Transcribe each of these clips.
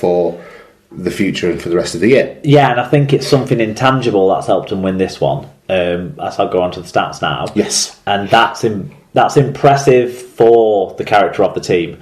for the future and for the rest of the year. Yeah, and I think it's something intangible that's helped them win this one. As I'll go on to the stats now. Yes. And that's impressive for the character of the team.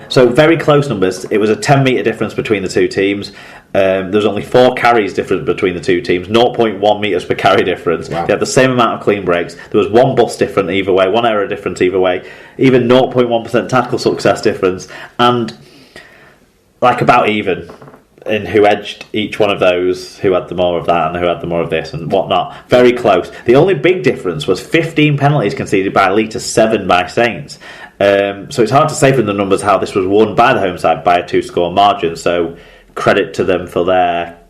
So very close numbers. It was a 10 metre difference between the two teams. There's only 4 carries difference between the two teams, 0.1 metres per carry difference. Wow. They had the same amount of clean breaks. There was 1 bust different either way, 1 error difference either way, even 0.1% tackle success difference, and like about even in who edged each one of those, who had the more of that and who had the more of this and whatnot. Very close. The only big difference was 15 penalties conceded by Lee to 7 by Saints. So it's hard to say from the numbers how this was won by the home side by a 2-score margin. So credit to them for their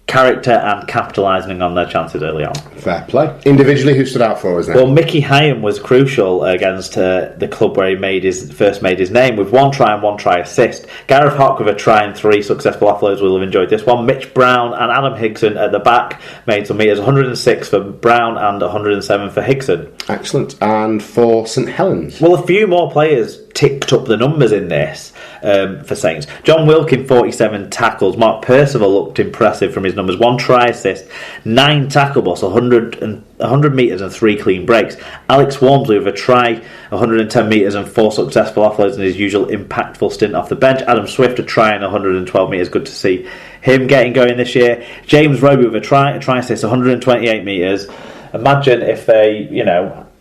character and capitalising on their chances early on. Fair play. Individually, who stood out for us then? Well, Mickey Hyam was crucial against the club where he first made his name, with 1 try and 1 try assist. Gareth Hock with a try and 3 successful offloads will have enjoyed this one. Mitch Brown and Adam Higson at the back made some meters, 106 for Brown and 107 for Higson. Excellent. And for St Helens? Well, a few more players ticked up the numbers in this for Saints. John Wilkin, 47 tackles. Mark Percival looked impressive from his numbers. 1 try assist, 9 tackle busts, 100 metres and 3 clean breaks. Alex Walmsley with a try, 110 metres and 4 successful offloads in his usual impactful stint off the bench. Adam Swift a try and 112 metres. Good to see him getting going this year. James Roby with a try assist, 128 metres. Imagine if they,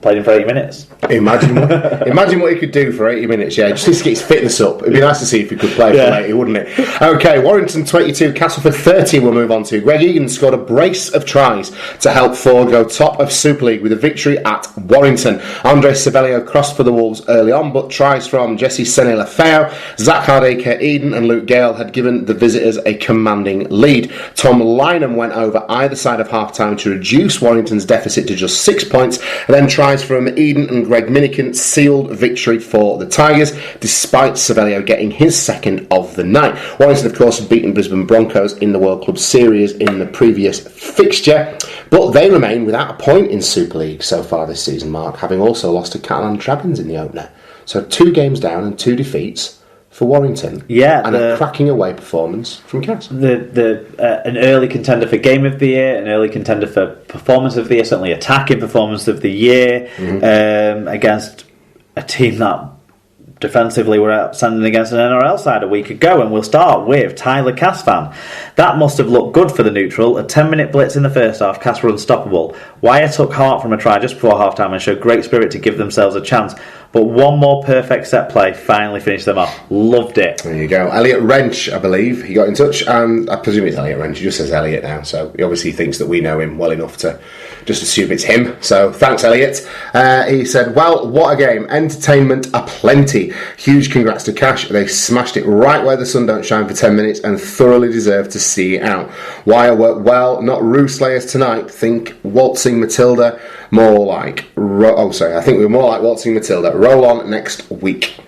played him for 80 minutes. Imagine what he could do for 80 minutes, yeah. Just to get his fitness up. It'd be nice to see if he could play for 80, wouldn't it? Okay, Warrington 22, Castleford 30 we'll move on to. Greg Egan scored a brace of tries to help Ford go top of Super League with a victory at Warrington. Andre Sabelio crossed for the Wolves early on, but tries from Jesse Sene-Lafao, Zach Hardacre, Eden and Luke Gale had given the visitors a commanding lead. Tom Lynham went over either side of half-time to reduce Warrington's deficit to just 6 points, and then tries from Eden and Greg Minikin sealed victory for the Tigers, despite Savelio getting his second of the night. Warrington, of course, had beaten Brisbane Broncos in the World Club Series in the previous fixture, but they remain without a point in Super League so far this season, Mark, having also lost to Catalan Dragons in the opener. So 2 games down and 2 defeats for Warrington. Yeah, and a cracking away performance from Cass. An early contender for Game of the Year, an early contender for Performance of the Year, certainly attacking Performance of the Year, against a team that defensively were outstanding against an NRL side a week ago. And we'll start with Tyler Casfan. That must have looked good for the neutral. A 10-minute blitz in the first half, Cass were unstoppable. Wire took heart from a try just before half-time and showed great spirit to give themselves a chance. But one more perfect set play finally finished them off. Loved it. There you go. Elliot Wrench, I believe, he got in touch, and I presume it's Elliot Wrench. He just says Elliot now, so he obviously thinks that we know him well enough to just assume it's him. So thanks, Elliot. He said, well, what a game. Entertainment aplenty. Huge congrats to Cash. They smashed it right where the sun don't shine for 10 minutes and thoroughly deserve to see it out. Wire worked well, not Roo Slayers tonight. Think Waltzing Matilda, more like... I think we're more like Waltzing Matilda. Roll on next week.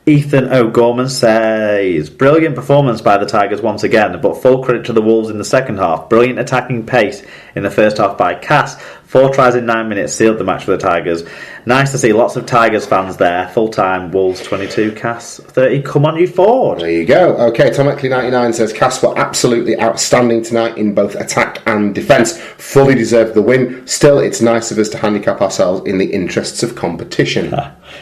Ethan O'Gorman says, brilliant performance by the Tigers once again, but full credit to the Wolves in the second half. Brilliant attacking pace in the first half by Cass. 4 tries in 9 minutes sealed the match for the Tigers. Nice to see lots of Tigers fans there. Full time, Wolves 22, Cass 30. Come on, you Ford. There you go. Okay, Tom Eckley 99 says Cass were absolutely outstanding tonight in both attack and defence. Fully deserved the win. Still, it's nice of us to handicap ourselves in the interests of competition.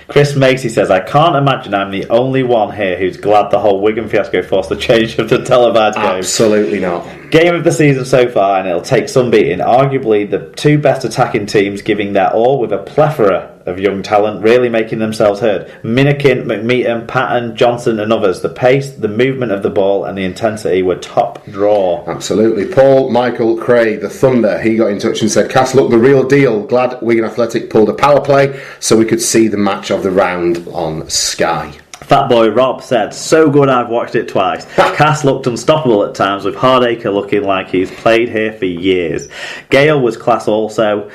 Chris Macy says, I can't imagine I'm the only one here who's glad the whole Wigan fiasco forced the change of the televised game. Absolutely not. Game of the season so far, and it'll take some beating. Arguably the 2 best attacking teams giving their all with a plethora of young talent really making themselves heard. Minikin, McMeehan, Patton, Johnson and others. The pace, the movement of the ball and the intensity were top draw. Absolutely. Paul Michael Cray, the Thunder, he got in touch and said, Cass looked the real deal. Glad Wigan Athletic pulled a power play so we could see the match of the round on Sky. Fat Boy Rob said, so good I've watched it twice. Cass looked unstoppable at times, with Hardacre looking like he's played here for years. Gale was class also.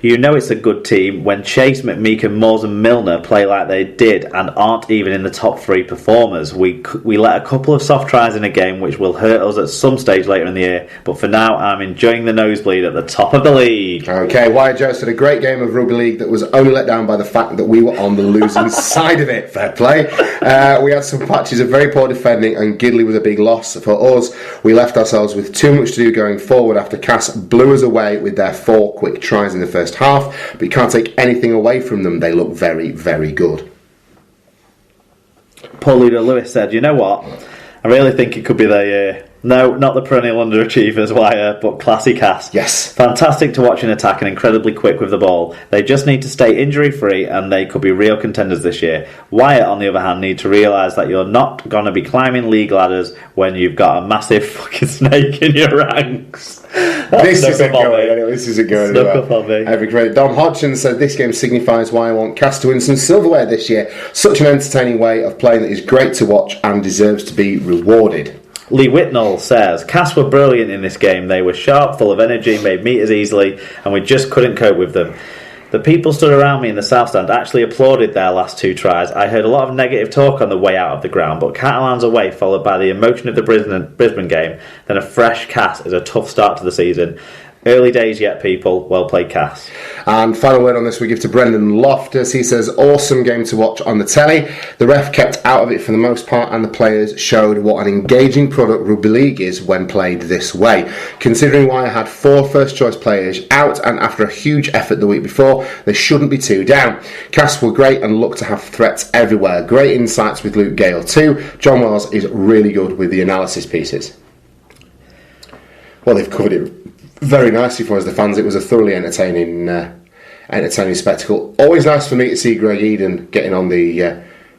You know it's a good team when Chase, McMeekan, Moores and Milner play like they did and aren't even in the top 3 performers. We let a couple of soft tries in a game which will hurt us at some stage later in the year, but for now I'm enjoying the nosebleed at the top of the league. Okay, Wyatt Joe said a great game of rugby league that was only let down by the fact that we were on the losing side of it. Fair play. We had some patches of very poor defending and Gidley was a big loss for us. We left ourselves with too much to do going forward after Cass blew us away with their 4 quick tries in the first half, but you can't take anything away from them. They look very, very good. Paul Ludo Lewis said, you know what? I really think it could be their year. No, not the perennial underachievers, Wire, but classy Cass. Yes. Fantastic to watch in attack and incredibly quick with the ball. They just need to stay injury-free and they could be real contenders this year. Wyatt, on the other hand, need to realise that you're not going to be climbing league ladders when you've got a massive fucking snake in your ranks. This isn't going anywhere. This isn't going anywhere. Every credit. Dom Hodgson said this game signifies why I want Cass to win some silverware this year. Such an entertaining way of playing that is great to watch and deserves to be rewarded. Lee Whitnall says, Cass were brilliant in this game. They were sharp, full of energy, made meters easily, and we just couldn't cope with them. The people stood around me in the South Stand actually applauded their last 2 tries. I heard a lot of negative talk on the way out of the ground, but Catalans away, followed by the emotion of the Brisbane game, then a fresh Cass is a tough start to the season. Early days yet, people. Well played, Cass. And final word on this we give to Brendan Loftus. He says, awesome game to watch on the telly. The ref kept out of it for the most part and the players showed what an engaging product rugby league is when played this way. Considering why I had 4 first choice players out and after a huge effort the week before, they shouldn't be 2 down. Cass were great and looked to have threats everywhere. Great insights with Luke Gale too. John Wells is really good with the analysis pieces. Well, they've covered it very nicely for us, the fans. It was a thoroughly entertaining spectacle. Always nice for me to see Greg Eden getting on the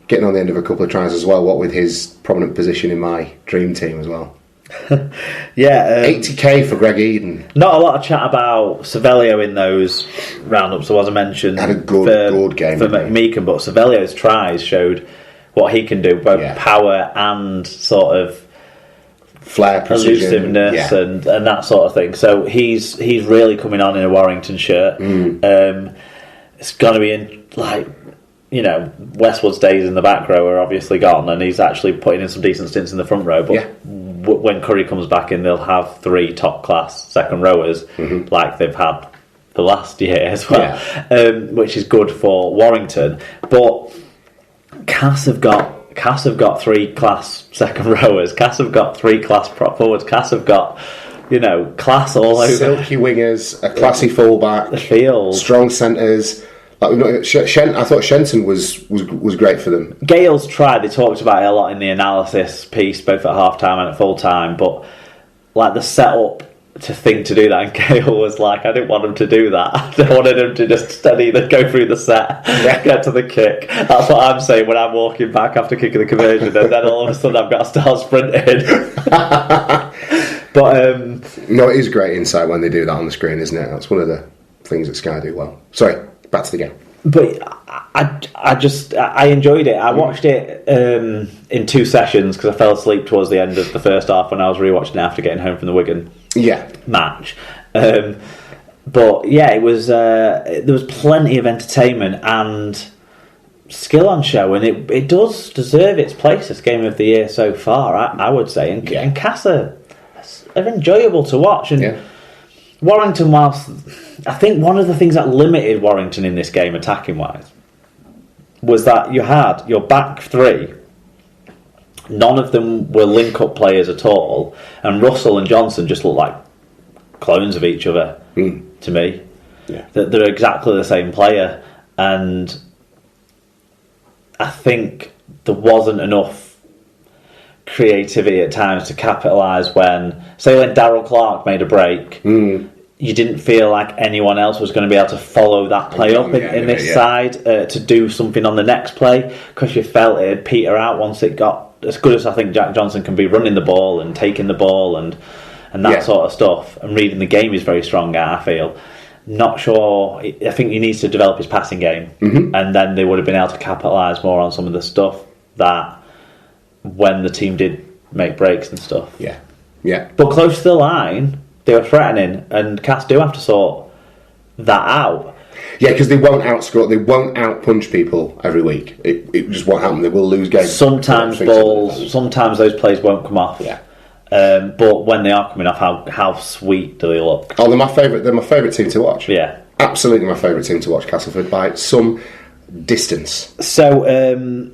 end of a couple of tries as well. What with his prominent position in my dream team as well. Yeah, 80k for Greg Eden. Not a lot of chat about Savelio in those roundups. There was a mention. Had a good game for McMeekan, but Savelio's tries showed what he can do, both power and sort of flair, precision, elusiveness, and that sort of thing. So he's really coming on in a Warrington shirt. It's going to be in, like, you know, Westwood's days in the back row are obviously gone, and he's actually putting in some decent stints in the front row. But when Curry comes back in, they'll have 3 top class second rowers, like they've had the last year as well, which is good for Warrington. But Cass have got 3 class second rowers. Cass have got 3 class prop forwards. Cass have got, you know, class all over. Silky wingers, a classy fullback, the field, strong centres. Like I thought Shenton was great for them. Gale's tried. They talked about it a lot in the analysis piece, both at half time and at full time. But like the setup to think to do that, and Gale was like, I didn't want him to do that. I wanted him to just steady, then go through the set, get to the kick. That's what I'm saying when I'm walking back after kicking the conversion, and then all of a sudden I've got to start sprinting. But no, it is great insight when they do that on the screen, isn't it? That's one of the things that Sky do well. Sorry, back to the game. But I enjoyed it. I watched it in 2 sessions because I fell asleep towards the end of the first half when I was rewatching it after getting home from the Wigan match. But yeah, it was there was plenty of entertainment and skill on show, and it does deserve its place as game of the year so far, I would say. And Cass are enjoyable to watch. And Warrington, whilst I think one of the things that limited Warrington in this game, attacking wise, was that you had your back 3. None of them were link-up players at all, and Russell and Johnson just looked like clones of each other to me. Yeah. They're exactly the same player, and I think there wasn't enough creativity at times to capitalise when, say, when Darryl Clark made a break. You didn't feel like anyone else was going to be able to follow that play up in this side to do something on the next play, because you felt it'd peter out once it got as good as I think Jack Johnson can be running the ball and taking the ball and that sort of stuff. And reading the game is very strong at, I feel. Not sure. I think he needs to develop his passing game, and then they would have been able to capitalise more on some of the stuff that when the team did make breaks and stuff. But close to the line, they were threatening, and Cass do have to sort that out. Yeah, because they won't outscore, they won't outpunch people every week. It just won't happen. They will lose games. Sometimes those plays won't come off. Yeah. But when they are coming off, how sweet do they look? Oh, they're my favourite. They're my favourite team to watch. Yeah, absolutely my favourite team to watch. Castleford by some distance. So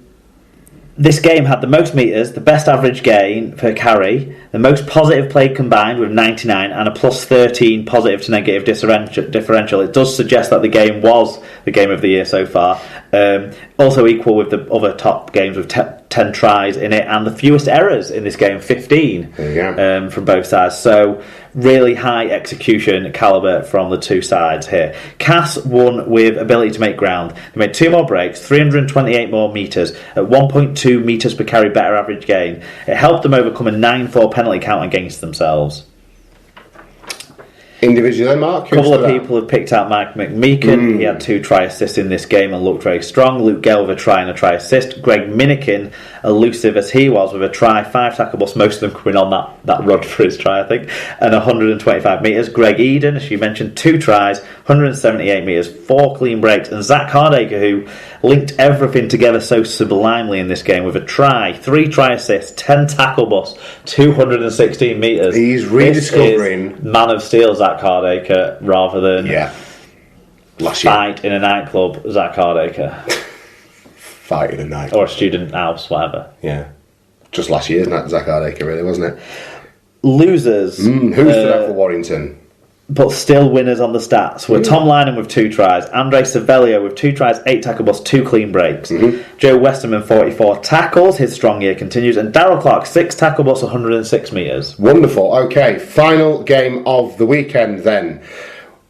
this game had the most meters, the best average gain per carry, the most positive play combined with 99, and a plus 13 positive to negative differential. It does suggest that the game was the game of the year so far. Also equal with the other top games with 10 tries in it, and the fewest errors in this game, 15 from both sides. So really high execution calibre from the two sides here. Cass won with ability to make ground. They made 2 more breaks, 328 more metres, at 1.2 metres per carry better average gain. It helped them overcome a 9-4 penalty count against themselves. Individually then, Mark? A couple of people have picked out Mike McMeekin. He had 2 try assists in this game and looked very strong. Luke Gale with a try and a try assist. Greg Minikin, elusive as he was, with a try, 5 tackle busts, most of them coming on that run for his try, I think, and 125 metres. Greg Eden, as you mentioned, 2 tries, 178 metres, 4 clean breaks. And Zach Hardacre, who linked everything together so sublimely in this game with a try, 3 try assists, 10 tackle busts, 216 metres. He's rediscovering... This is Man of Steel Zach Hardacre rather than last year. Fight in a nightclub Zach Hardacre. Fight in a nightclub. Or a student house, whatever. Yeah. Just last year's Zach Hardacre, really, wasn't it? Losers. Who stood out for Warrington? But still winners on the stats were Tom Lynham with 2 tries, Andre Savelio with 2 tries, 8 tackle busts, 2 clean breaks, Joe Westerman 44 tackles, his strong year continues, and Darryl Clark 6 tackle busts, 106 metres. Wonderful. Okay, final game of the weekend then.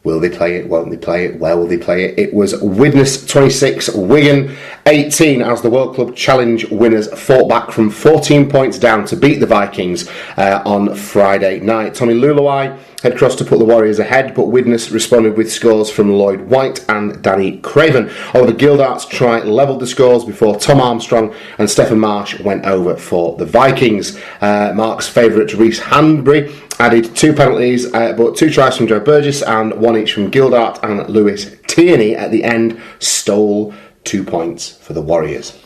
Will they play it? Won't they play it? Where will they play it? It was Widnes 26, Wigan 18 as the World Club Challenge winners fought back from 14 points down to beat the Vikings on Friday night. Tommy Luluai had crossed to put the Warriors ahead, but Widnes responded with scores from Lloyd White and Danny Craven. Oliver Gildart's try levelled the scores before Tom Armstrong and Stephen Marsh went over for the Vikings. Mark's favourite Reece Hanbury added 2 penalties, but 2 tries from Joe Burgess and 1 each from Gildart, and Lewis Tierney at the end stole 2 points for the Warriors.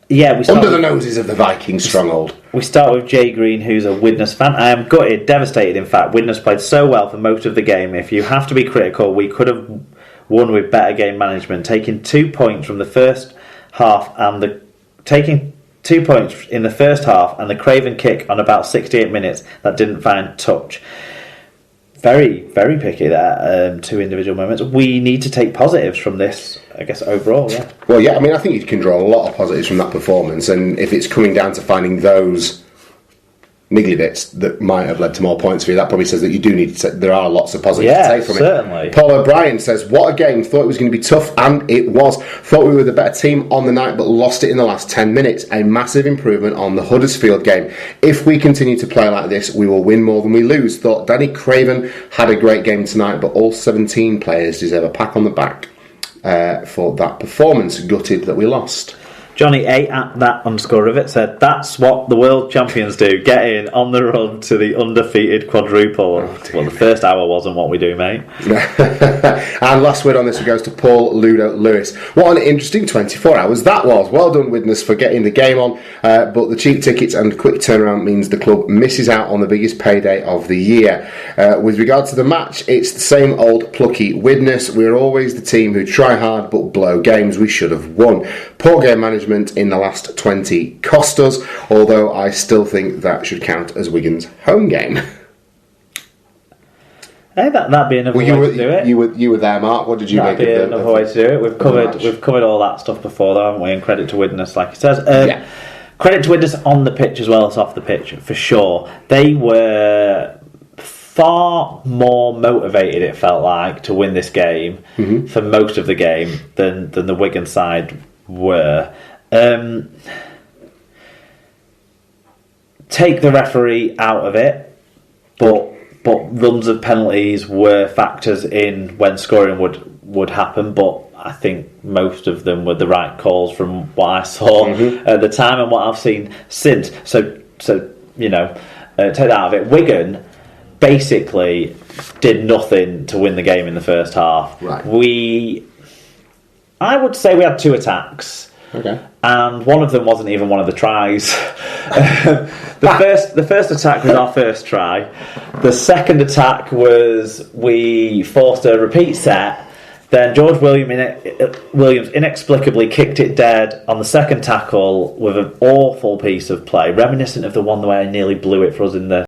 Yeah, under the noses of the Vikings stronghold. We start with Jay Green, who's a Widnes fan. I am gutted, devastated in fact. Widnes played so well for most of the game. If you have to be critical, we could have won with better game management, taking 2 points from the first half and taking 2 points in the first half and the Craven kick on about 68 minutes that didn't find touch. Very, very picky there. 2 individual moments. We need to take positives from this, I guess, overall, yeah. Well, yeah, I mean, I think you can draw a lot of positives from that performance, and if it's coming down to finding those niggly bits that might have led to more points for you, that probably says that you do need to there are lots of positives to take from certainly. it. Paul O'Brien says, what a game, thought it was going to be tough, and it was. Thought we were the better team on the night, but lost it in the last 10 minutes. A massive improvement on the Huddersfield game. If we continue to play like this, we will win more than we lose. Thought Danny Craven had a great game tonight, but all 17 players deserve a pat on the back for that performance. Gutted that we lost. Johnny A at that _rivet said, that's what the world champions do, get in on the run to the undefeated quadruple. Well, the first hour wasn't what we do, mate. And last word on this goes to Paul Ludo Lewis. What an interesting 24 hours that was. Well done, Widnes, for getting the game on, but the cheap tickets and quick turnaround means the club misses out on the biggest payday of the year. With regard to the match, it's the same old plucky Widnes. We're always the team who try hard but blow games we should have won. Poor game management in the last 20 cost us, although I still think that should count as Wigan's home game. Hey, that'd be another way to do it. You were there, Mark. What did you make of That'd be another way to do it. We've covered all that stuff before, though, haven't we? And credit to Widnes, like it says. Credit to Widnes on the pitch as well as off the pitch, for sure. They were far more motivated, it felt like, to win this game for most of the game than the Wigan side were. Take the referee out of it, but runs of penalties were factors in when scoring would happen, but I think most of them were the right calls from what I saw at the time and what I've seen since. So take that out of it. Wigan basically did nothing to win the game in the first half. Right. I would say we had 2 attacks. Okay. And one of them wasn't even one of the tries. The first attack was our first try. The second attack was we forced a repeat set. Then George Williams inexplicably kicked it dead on the second tackle with an awful piece of play, reminiscent of the one way I nearly blew it for us in the